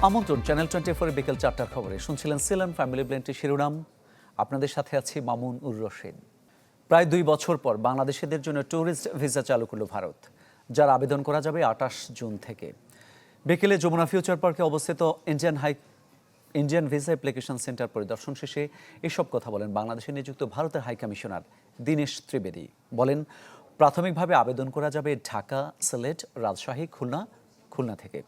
আমন্ত্রণ চ্যানেল 24 এর বিকেল 4টার খবরে শুনছিলেন সিলন ফ্যামিলি ব্লেন্ডের শিরোনাম। আপনাদের সাথে আছি মামুন উর রশিদ। প্রায় 2 বছর পর বাংলাদেশিদের জন্য ট্যুরিস্ট ভিসা চালু করল ভারত, যার আবেদন করা যাবে 28 জুন থেকে। বিকেলে যমুনা ফিউচার পার্কে অবস্থিত ইন্ডিয়ান ভিসা অ্যাপ্লিকেশন সেন্টার পরিদর্শন শেষে এসব কথা বলেন বাংলাদেশে নিযুক্ত ভারতের হাই কমিশনার দীনেশ ত্রিবেদী। বলেন, প্রাথমিকভাবে আবেদন করা যাবে ঢাকা, সিলেট, রাজশাহী, খুলনা থেকে।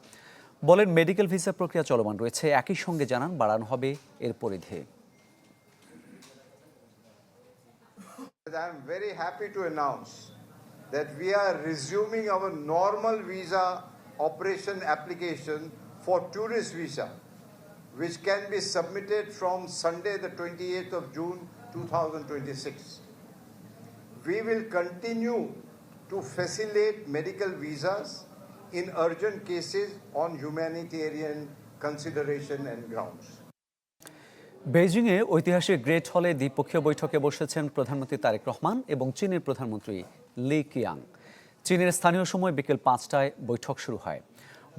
বলেন, মেডিকেল ভিসা প্রক্রিয়া চলমান রয়েছে। একই সঙ্গে জানান, বাড়ানো হবে এর পরিধি। I am very happy to announce that we are resuming our normal visa operation application for tourist visa, which can be submitted from Sunday the 28th of June 2026. We will continue to facilitate medical visas in urgent cases on humanitarian consideration and grounds. বেইজিংয়ে ঐতিহাসিক great হলে দ্বিপক্ষীয় বৈঠকে বসেছেন প্রধানমন্ত্রী তারেক রহমান এবং চীনের প্রধানমন্ত্রী লি কিয়াং। চীনের স্থানীয় সময় বিকেল 5টায় বৈঠক শুরু হয়।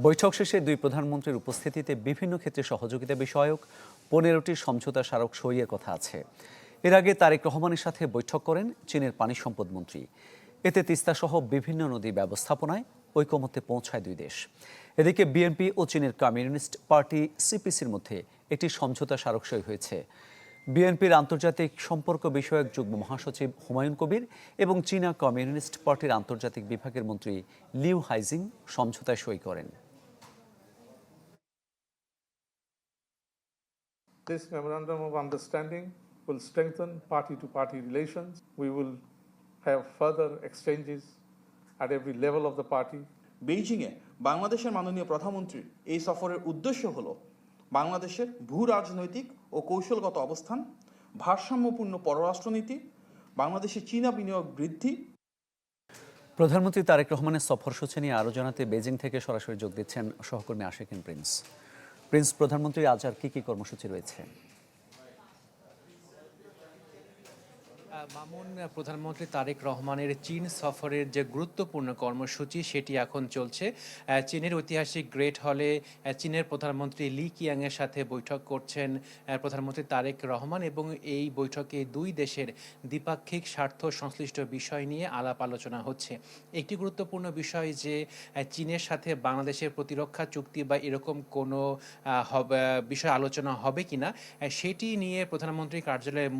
বৈঠক শেষে দুই প্রধানমন্ত্রীর উপস্থিতিতে বিভিন্ন ক্ষেত্রে সহযোগিতা বিষয়ক 15টি সমঝোতা স্মারক সইয়ের কথা আছে। এর আগে তারেক রহমানের সাথে বৈঠক করেন চীনের পানি সম্পদ মন্ত্রী। এতে তিস্তাসহ বিভিন্ন নদী ব্যবস্থাপনায় ঐকমত্যে পৌঁছায় দুই দেশ। এদিকে বিএনপি ও চীনের কমিউনিস্ট পার্টি সিপিসির মধ্যে একটি সমঝোতা স্মারক সই হয়েছে। বিএনপির আন্তর্জাতিক সম্পর্ক বিষয়ক যুগ্ম মহাসচিব হুমায়ুন কবির এবং চীনা কমিউনিস্ট পার্টির আন্তর্জাতিক বিভাগের মন্ত্রী লিউ হাইজিং সমঝোতায় সই করেন। This memorandum of understanding will strengthen party-to-party relations. We will have further exchanges at every level of the party. বেইজিংয়ে বাংলাদেশের মাননীয় প্রধানমন্ত্রীর এই সফরের উদ্দেশ্য হল বাংলাদেশের ভূ রাজনৈতিক ও কৌশলগত অবস্থান, ভারসাম্যপূর্ণ পররাষ্ট্রনীতি, বাংলাদেশে চীনা বিনিয়োগ বৃদ্ধি। প্রধানমন্ত্রী তারেক রহমানের সফরসূচি নিয়ে আরও জানাতে বেজিং থেকে সরাসরি যোগ দিচ্ছেন সহকর্মী আশিকিন প্রিন্স। প্রধানমন্ত্রী আজ আর কি কর্মসূচি রয়েছে? মামুন, প্রধানমন্ত্রী তারেক রহমানের চীন সফরের যে গুরুত্বপূর্ণ কর্মসূচি সেটি এখন চলছে। চীনের ঐতিহাসিক গ্রেট হলে চীনের প্রধানমন্ত্রী লি কিয়াংয়ের সাথে বৈঠক করছেন প্রধানমন্ত্রী তারেক রহমান এবং এই বৈঠকে দুই দেশের দ্বিপাক্ষিক স্বার্থ সংশ্লিষ্ট বিষয় নিয়ে আলাপ আলোচনা হচ্ছে। একটি গুরুত্বপূর্ণ বিষয় যে চীনের সাথে বাংলাদেশের প্রতিরক্ষা চুক্তি বা এরকম কোনো বিষয় আলোচনা হবে কিনা সেটি নিয়ে প্রধানমন্ত্রী কার্যালয়ের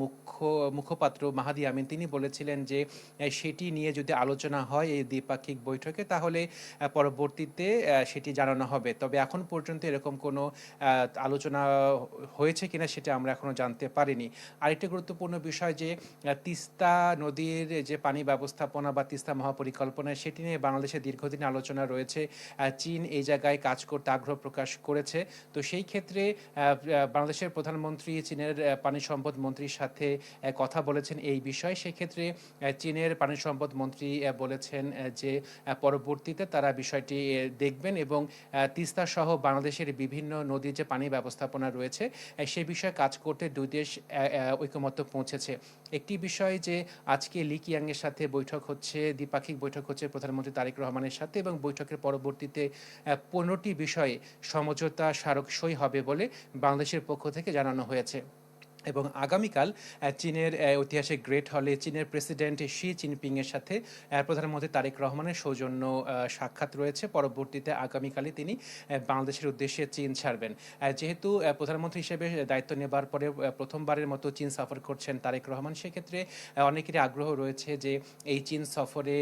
মুখপাত্র মাহাদি আমিন তিনি বলেছিলেন যে সেটি নিয়ে যদি আলোচনা হয় এই দ্বিপাক্ষিক বৈঠকে তাহলে পরবর্তীতে সেটি জানানো হবে। তবে এখন পর্যন্ত এরকম কোনো আলোচনা হয়েছে কিনা সেটা আমরা এখনো জানতে পারিনি। আরেকটি গুরুত্বপূর্ণ বিষয় যে তিস্তা নদীর যে পানি ব্যবস্থাপনা বা তিস্তা মহাপরিকল্পনা সেটি নিয়ে বাংলাদেশের দীর্ঘদিন আলোচনা রয়েছে। চীন এই জায়গায় কাজ করতে আগ্রহ প্রকাশ করেছে। তো সেই ক্ষেত্রে বাংলাদেশের প্রধানমন্ত্রী চীনের পানি সম্পদ মন্ত্রীর সাথে কথা বলেছেন এই বিষয়ে। সেক্ষেত্রে চীনের পানি সম্পদ মন্ত্রী বলেছেন যে পরবর্তীতে তারা বিষয়টি দেখবেন এবং তিস্তা সহ বাংলাদেশের বিভিন্ন নদীর যে পানি ব্যবস্থাপনা রয়েছে সেই বিষয়ে কাজ করতে দুই দেশ ঐকমত্য পৌঁছেছে। একটি বিষয় যে আজকে লি কিয়াংয়ের সাথে বৈঠক হচ্ছে, দ্বিপাক্ষিক বৈঠক হচ্ছে প্রধানমন্ত্রী তারেক রহমানের সাথে এবং বৈঠকের পরবর্তীতে 15টি বিষয়ে সমঝোতা স্মারক সই হবে বলে বাংলাদেশের পক্ষ থেকে জানানো হয়েছে। এবং আগামীকাল চীনের ঐতিহাসিক গ্রেট হলে চীনের প্রেসিডেন্ট শি জিনপিংয়ের সাথে প্রধানমন্ত্রী তারেক রহমানের সৌজন্য সাক্ষাৎ রয়েছে। পরবর্তীতে আগামীকালই তিনি বাংলাদেশের উদ্দেশ্যে চীন ছাড়বেন। যেহেতু প্রধানমন্ত্রী হিসেবে দায়িত্ব নেবার পরে প্রথমবারের মতো চীন সফর করছেন তারেক রহমান, সেক্ষেত্রে অনেকেরই আগ্রহ রয়েছে যে এই চীন সফরে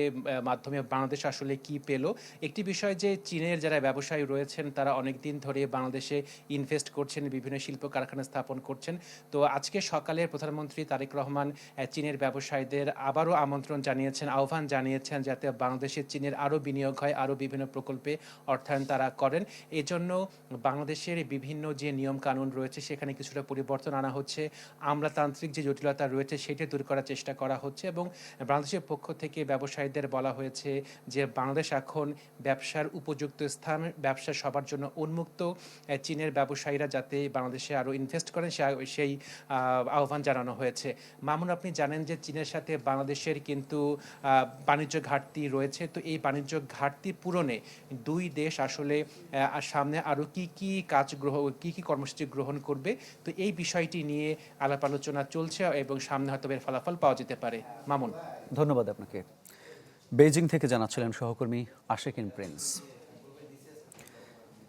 মাধ্যমে বাংলাদেশ আসলে কি পেল। একটি বিষয় যে চীনের যারা ব্যবসায়ী রয়েছেন তারা অনেক দিন ধরে বাংলাদেশে ইনভেস্ট করছেন, বিভিন্ন শিল্প কারখানা স্থাপন করছেন। তো আজকে সকালে প্রধানমন্ত্রী তারেক রহমান চীনের ব্যবসায়ীদের আবারও আমন্ত্রণ জানিয়েছেন, আহ্বান জানিয়েছেন যাতে বাংলাদেশে চীনের আরও বিনিয়োগ হয়, আরও বিভিন্ন প্রকল্পে অর্থায়ন তারা করেন। এজন্য বাংলাদেশের বিভিন্ন যে নিয়ম কানুন রয়েছে সেখানে কিছুটা পরিবর্তন আনা হচ্ছে, আমলাতান্ত্রিক যে জটিলতা রয়েছে সেটি দূর করার চেষ্টা করা হচ্ছে এবং বাংলাদেশের পক্ষ থেকে ব্যবসায়ীদের বলা হয়েছে যে বাংলাদেশ এখন ব্যবসার উপযুক্ত স্থান, ব্যবসা সবার জন্য উন্মুক্ত। চীনের ব্যবসায়ীরা যাতে বাংলাদেশে আরও ইনভেস্ট করেন সেই আহ্বান জানানো হয়েছে। মামুন, আপনি জানেন যে চীনের সাথে বাংলাদেশের কিন্তু বাণিজ্য ঘাটতি রয়েছে। তো এই বাণিজ্য ঘাটতি পূরণে দুই দেশ আসলে সামনে আরও কি কি কর্মসূচি গ্রহণ করবে, তো এই বিষয়টি নিয়ে আলাপ আলোচনা চলছে এবং সামনে হয়তো এর ফলাফল পাওয়া যেতে পারে। মামুন, ধন্যবাদ আপনাকে। বেইজিং থেকে জানাচ্ছিলেন সহকর্মী আশিকিন প্রিন্স।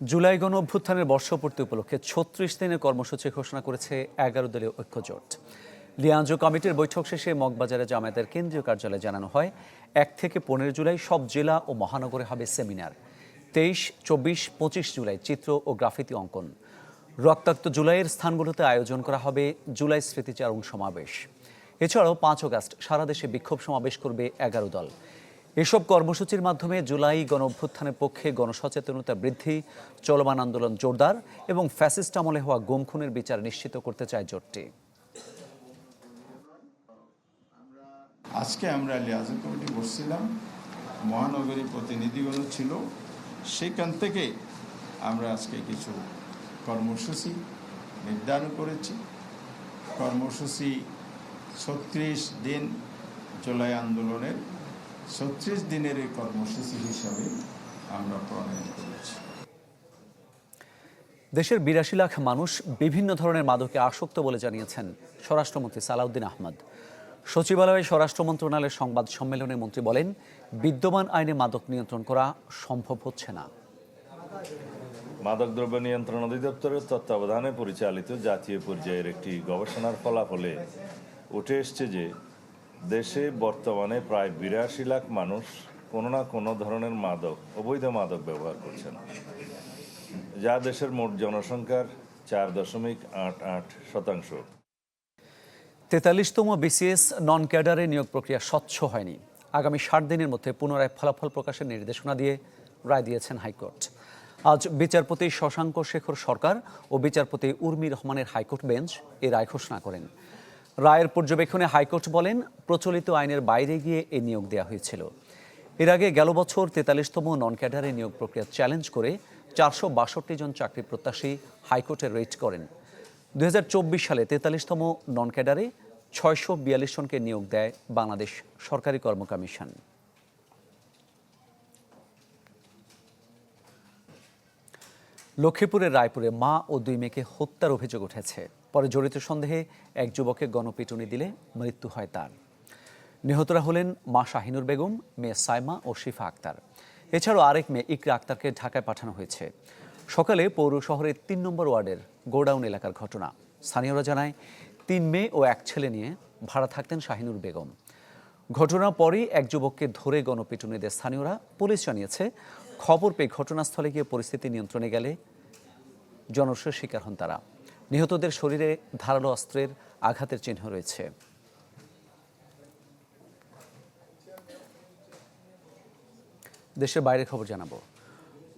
জুলাই গণ অভ্যুত্থানের বর্ষপূর্তি উপলক্ষে ৩৬ দিনের কর্মসূচি ঘোষণা করেছে ১১ দলীয় ঐক্যজোট। লিয়াঞ্জো কমিটির বৈঠক শেষে মগবাজারে জামায়াতের কেন্দ্রীয় কার্যালয়ে জানানো হয়, ১ থেকে ১৫ জুলাই সব জেলা ও মহানগরে হবে সেমিনার। ২৩, ২৪, ২৫ জুলাই চিত্র ও গ্রাফিতি অঙ্কন। রক্তাক্ত জুলাইয়ের স্থানগুলোতে আয়োজন করা হবে জুলাই স্মৃতিচারণ সমাবেশ। এছাড়াও ৫ আগস্ট সারা দেশে বিক্ষোভ সমাবেশ করবে ১১ দল। এসব কর্মসূচির মাধ্যমে জুলাই গণ অভ্যুত্থানের পক্ষে গণসচেতনতা বৃদ্ধি, চলমান আন্দোলন জোরদার এবং ফ্যাসিস্ট আমলে হওয়া গুম খুনের বিচার নিশ্চিত করতে চায় জোটটি। আজকে আমরা লিয়াজো কমিটি বসছিলাম, মহানগরী প্রতিনিধিগণ ছিল, সেখান থেকে আমরা আজকে কিছু কর্মসূচি নির্ধারণ করেছি। কর্মসূচি ৩৬ দিন জুলাই আন্দোলনের ৩৬ দিনের এই কর্মসূচি হিসাবে আমরা প্রণয়ন করেছি। দেশের ৮২ লাখ মানুষ বিভিন্ন ধরনের মাদকে আসক্ত বলে জানিয়েছেন স্বরাষ্ট্রমন্ত্রী সালাউদ্দিন আহমদ। সচিবালয়ে স্বরাষ্ট্র মন্ত্রণালয়ের সংবাদ সম্মেলনে মন্ত্রী বলেন, বিদ্যমান আইনে মাদক নিয়ন্ত্রণ করা সম্ভব হচ্ছে না। মাদকদ্রব্য নিয়ন্ত্রণ অধিদপ্তরের তত্ত্বাবধানে পরিচালিত জাতীয় পর্যায়ের একটি গবেষণার ফলাফলে উঠে এসছে যে দেশে বর্তমানে প্রায় ৮২ লাখ মানুষ কোনো না কোনো ধরনের অবৈধ মাদক ব্যবহার করছেন, যা দেশের মোট জনসংখ্যার 4.88%। ৪৩তম বিসিএস নন ক্যাডারে নিয়োগ প্রক্রিয়া স্বচ্ছ হয়নি। আগামী ৬০ দিনের মধ্যে পুনরায় ফলাফল প্রকাশের নির্দেশনা দিয়ে রায় দিয়েছেন হাইকোর্ট। আজ বিচারপতি শশাঙ্ক শেখর সরকার ও বিচারপতি উর্মি রহমানের হাইকোর্ট বেঞ্চ এই রায় ঘোষণা করেন। রায়ের পর্যবেক্ষণে হাইকোর্ট বলেন, প্রচলিত আইনের বাইরে গিয়ে এই নিয়োগ দেওয়া হয়েছিল। এর আগে গেল বছর ৪৩তম নন ক্যাডারে নিয়োগ প্রক্রিয়া চ্যালেঞ্জ করে ৪৬২ জন চাকরি প্রত্যাশী হাইকোর্টে রিট করেন। ২০২৪ সালে ৪৩তম নন ক্যাডারে ৬৪২ জনকে নিয়োগ দেয় বাংলাদেশ সরকারি কর্ম কমিশন। লক্ষ্মীপুরের রায়পুরে মা ও ২ মেয়েকে হত্যার অভিযোগ উঠেছে। পরে জড়িত সন্দেহে এক যুবককে গণপিটুনি দিলে মৃত্যু হয় তার। নিহতরা হলেন মা শাহিনুর বেগম, মেয়ে সাইমা ও শিফা আক্তার। এছাড়াও আরেক মেয়ে ইকরা আক্তারকে ঢাকায় পাঠানো হয়েছে। সকালে পৌর শহরের ৩ নম্বর ওয়ার্ডের গোডাউন এলাকার ঘটনা। স্থানীয়রা জানায়, ৩ মেয়ে ও এক ছেলে নিয়ে ভাড়া থাকতেন শাহিনুর বেগম। ঘটনার পরই এক যুবককে ধরে গণপিটুনি দেয় স্থানীয়রা। পুলিশ জানিয়েছে, খবর পেয়ে ঘটনাস্থলে গিয়ে পরিস্থিতি নিয়ন্ত্রণে গেলে জনস্রের শিকার হন তারা। নিহতদের শরীরে ধারালো অস্ত্রের আঘাতের চিহ্ন রয়েছে। দেশের বাইরের খবর জানাবো।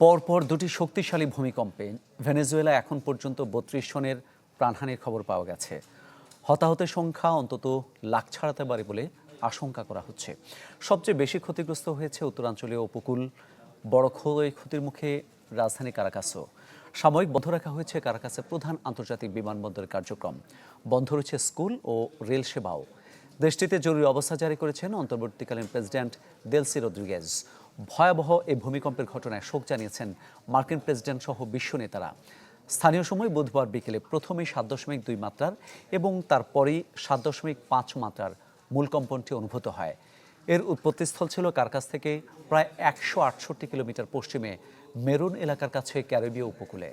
পরপর দুটি শক্তিশালী ভূমিকম্পে ভেনেজুয়েলা এখন পর্যন্ত ৩২ জনের প্রাণহানির খবর পাওয়া গেছে। হতাহতের সংখ্যা অন্তত লাখ ছাড়াতে পারে বলে আশঙ্কা করা হচ্ছে। সবচেয়ে বেশি ক্ষতিগ্রস্ত হয়েছে উত্তরাঞ্চলীয় উপকূল। বড় ক্ষতির মুখে রাজধানী কারাকাসও। সাময়িক বন্ধ রাখা হয়েছে কারাকাসের প্রধান আন্তর্জাতিক বিমানবন্দরের কার্যক্রম। বন্ধ রয়েছে স্কুল ও রেল সেবাও। দেশটিতে জরুরি অবস্থা জারি করেছেন অন্তর্বর্তীকালীন প্রেসিডেন্ট দেলসি রদ্রিগেজ। ভয়াবহ এই ভূমিকম্পের ঘটনায় শোক জানিয়েছেন মার্কিন প্রেসিডেন্ট সহ বিশ্ব নেতারা। স্থানীয় সময় বুধবার বিকেলে প্রথমে ৭.২ মাত্রার এবং তারপরেই ৭.৫ মাত্রার মূল কম্পনটি অনুভূত হয়। এর উৎপত্তিস্থল ছিল কারাকাস থেকে প্রায় ১৬৮ কিলোমিটার পশ্চিমে মেরুন এলাকার কাছে ক্যারিবীয় উপকূলে।